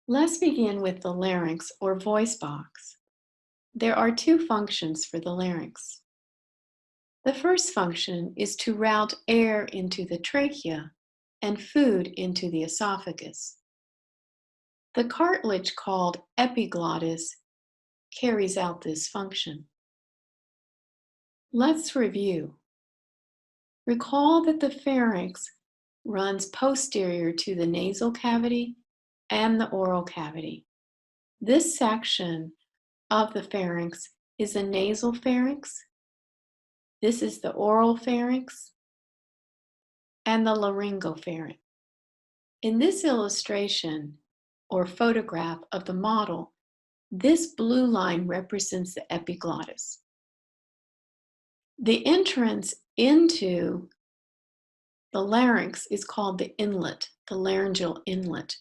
Let's begin with the larynx or voice box. There are two functions for the larynx. The first function is to route air into the trachea and food into the esophagus. The cartilage called epiglottis carries out this function. Let's review. Recall that the pharynx runs posterior to the nasal cavity and the oral cavity. This section of the pharynx is the nasal pharynx. This is the oral pharynx and the laryngopharynx. In this illustration or photograph of the model, this blue line represents the epiglottis. The entrance into the larynx is called the inlet, the laryngeal inlet.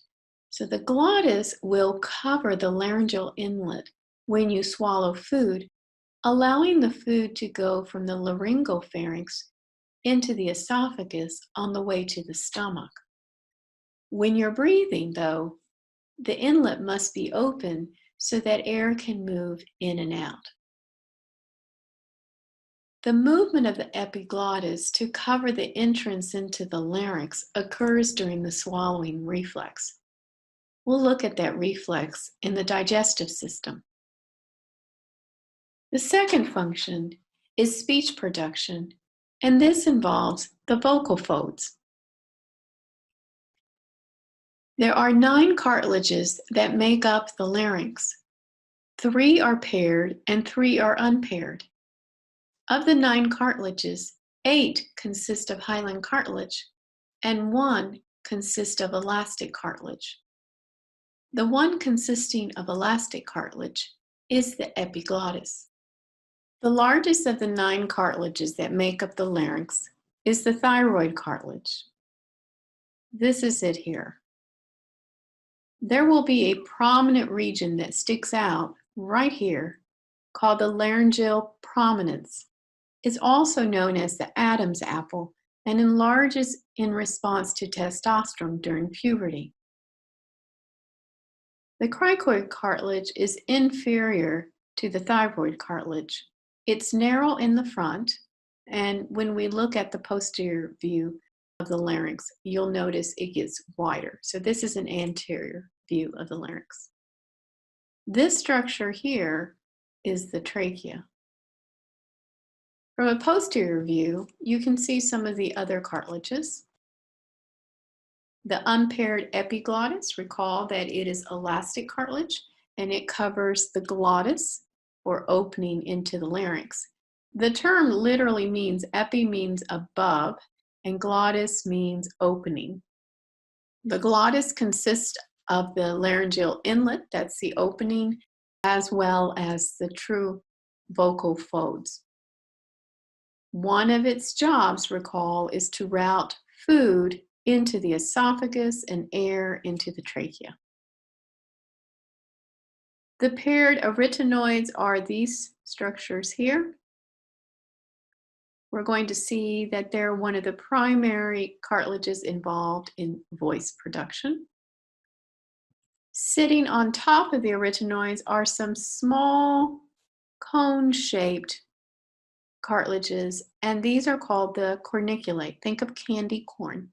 So the glottis will cover the laryngeal inlet when you swallow food, allowing the food to go from the laryngopharynx into the esophagus on the way to the stomach. When you're breathing, though, the inlet must be open so that air can move in and out. The movement of the epiglottis to cover the entrance into the larynx occurs during the swallowing reflex. We'll look at that reflex in the digestive system. The second function is speech production, and this involves the vocal folds. There are 9 cartilages that make up the larynx. 3 are paired and 3 are unpaired. Of the 9 cartilages, 8 consist of hyaline cartilage and 1 consists of elastic cartilage. The one consisting of elastic cartilage is the epiglottis. The largest of the 9 cartilages that make up the larynx is the thyroid cartilage. This is it here. There will be a prominent region that sticks out right here called the laryngeal prominence. It's also known as the Adam's apple and enlarges in response to testosterone during puberty. The cricoid cartilage is inferior to the thyroid cartilage. It's narrow in the front, and when we look at the posterior view of the larynx, you'll notice it gets wider. So this is an anterior view of the larynx. This structure here is the trachea. From a posterior view, you can see some of the other cartilages. The unpaired epiglottis, recall that it is elastic cartilage and it covers the glottis or opening into the larynx. The term literally means epi means above and glottis means opening. The glottis consists of the laryngeal inlet, that's the opening, as well as the true vocal folds. One of its jobs, recall, is to route food into the esophagus and air into the trachea. The paired arytenoids are these structures here. We're going to see that they're one of the primary cartilages involved in voice production. Sitting on top of the arytenoids are some small cone-shaped cartilages, and these are called the corniculate. Think of candy corn.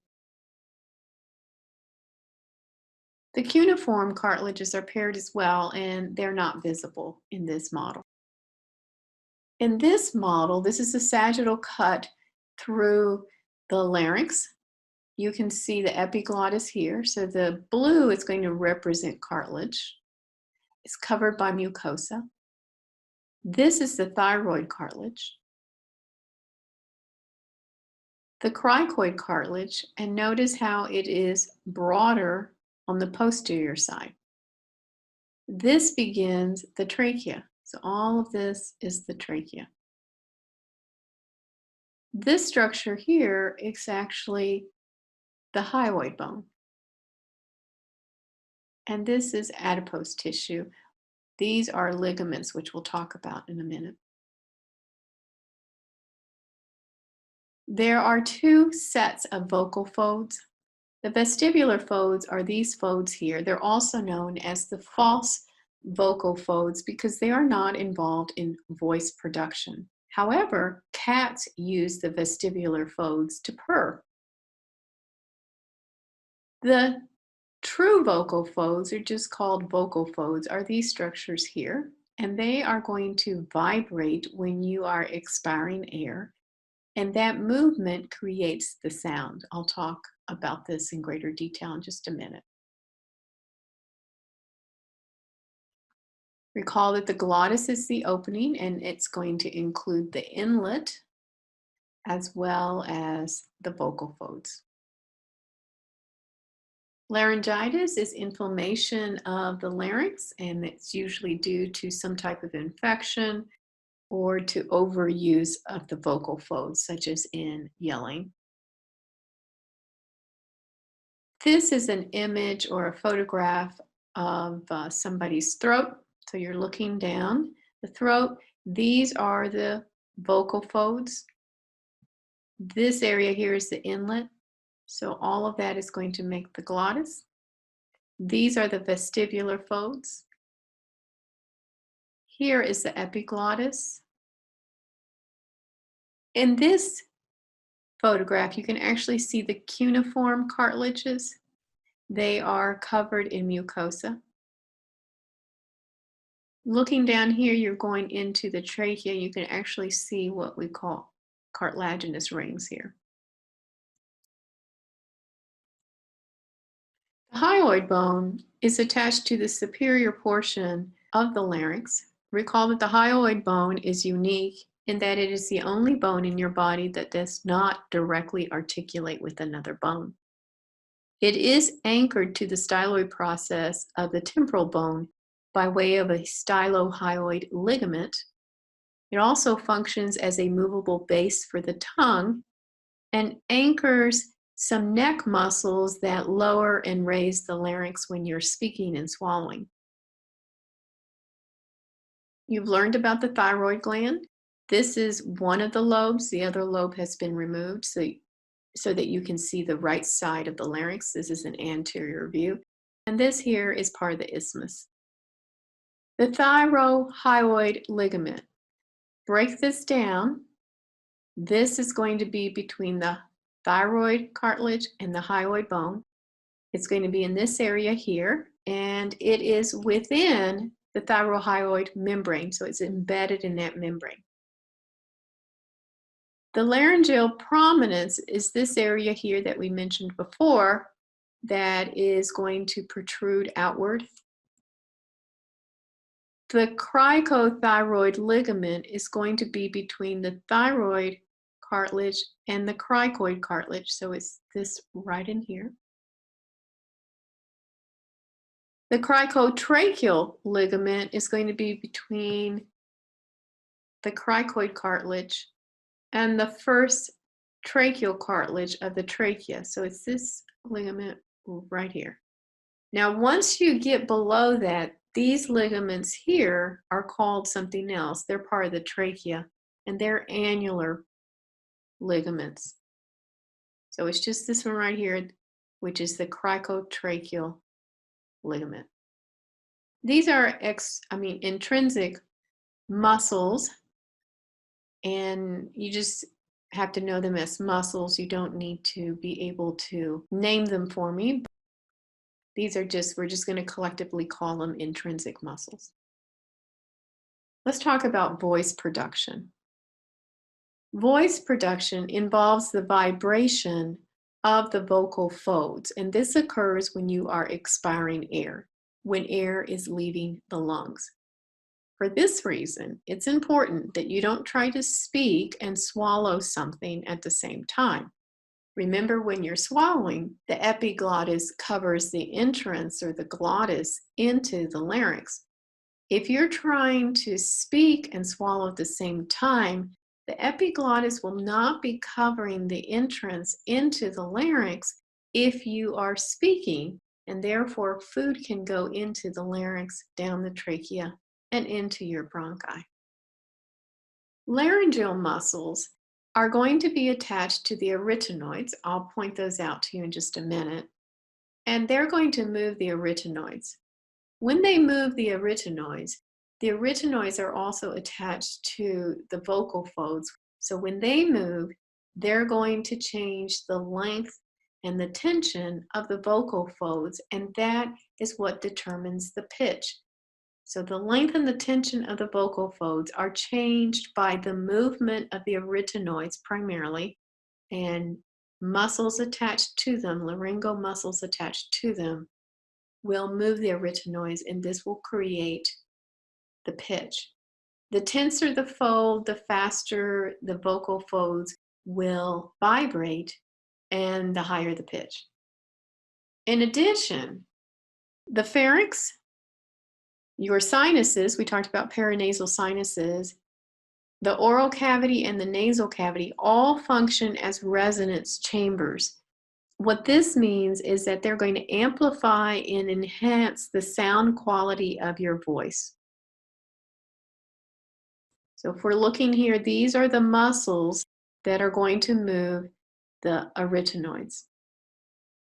The cuneiform cartilages are paired as well, and they're not visible in this model. In this model, this is a sagittal cut through the larynx. You can see the epiglottis here. So the blue is going to represent cartilage. It's covered by mucosa. This is the thyroid cartilage. The cricoid cartilage, and notice how it is broader on the posterior side. This begins the trachea. So all of this is the trachea. This structure here is actually the hyoid bone. And this is adipose tissue. These are ligaments, which we'll talk about in a minute. There are 2 sets of vocal folds. The vestibular folds are these folds here. They're also known as the false vocal folds because they are not involved in voice production. However, cats use the vestibular folds to purr. The true vocal folds, are just called vocal folds, are these structures here, and they are going to vibrate when you are expiring air, and that movement creates the sound. I'll talk about this in greater detail in just a minute. Recall that the glottis is the opening, and it's going to include the inlet as well as the vocal folds. Laryngitis is inflammation of the larynx, and it's usually due to some type of infection or to overuse of the vocal folds, such as in yelling. This is an image or a photograph of somebody's throat. So you're looking down the throat. These are the vocal folds. This area here is the inlet. So all of that is going to make the glottis. These are the vestibular folds. Here is the epiglottis. In this photograph, you can actually see the cuneiform cartilages. They are covered in mucosa. Looking down here, you're going into the trachea. You can actually see what we call cartilaginous rings here. The hyoid bone is attached to the superior portion of the larynx. Recall that the hyoid bone is unique in that it is the only bone in your body that does not directly articulate with another bone. It is anchored to the styloid process of the temporal bone by way of a stylohyoid ligament. It also functions as a movable base for the tongue and anchors some neck muscles that lower and raise the larynx when you're speaking and swallowing. You've learned about the thyroid gland. This is one of the lobes. The other lobe has been removed so that you can see the right side of the larynx. This is an anterior view. And this here is part of the isthmus. The thyrohyoid ligament. Break this down. This is going to be between the thyroid cartilage and the hyoid bone. It's going to be in this area here, and it is within the thyrohyoid membrane, so it's embedded in that membrane. The laryngeal prominence is this area here that we mentioned before that is going to protrude outward. The cricothyroid ligament is going to be between the thyroid cartilage and the cricoid cartilage, so it's this right in here. The cricotracheal ligament is going to be between the cricoid cartilage and the first tracheal cartilage of the trachea. So it's this ligament right here. Now, once you get below that, these ligaments here are called something else. They're part of the trachea, and they're annular ligaments. So it's just this one right here, which is the cricotracheal ligament. These are intrinsic muscles, and you just have to know them as muscles. You don't need to be able to name them for me. These are we're just going to collectively call them intrinsic muscles. Let's talk about voice production. Voice production involves the vibration of the vocal folds, and this occurs when you are expiring air, when air is leaving the lungs. For this reason, it's important that you don't try to speak and swallow something at the same time. Remember, when you're swallowing, the epiglottis covers the entrance or the glottis into the larynx. If you're trying to speak and swallow at the same time, the epiglottis will not be covering the entrance into the larynx if you are speaking, and therefore food can go into the larynx, down the trachea, and into your bronchi. Laryngeal muscles are going to be attached to the arytenoids. I'll point those out to you in just a minute. And they're going to move the arytenoids. When they move the arytenoids are also attached to the vocal folds. So when they move, they're going to change the length and the tension of the vocal folds, and that is what determines the pitch. So the length and the tension of the vocal folds are changed by the movement of the arytenoids primarily, and muscles attached to them, laryngeal muscles attached to them, will move the arytenoids, and this will create the pitch. The tenser the fold, the faster the vocal folds will vibrate and the higher the pitch. In addition, the pharynx, your sinuses, we talked about paranasal sinuses, the oral cavity and the nasal cavity all function as resonance chambers. What this means is that they're going to amplify and enhance the sound quality of your voice. So if we're looking here, these are the muscles that are going to move the arytenoids.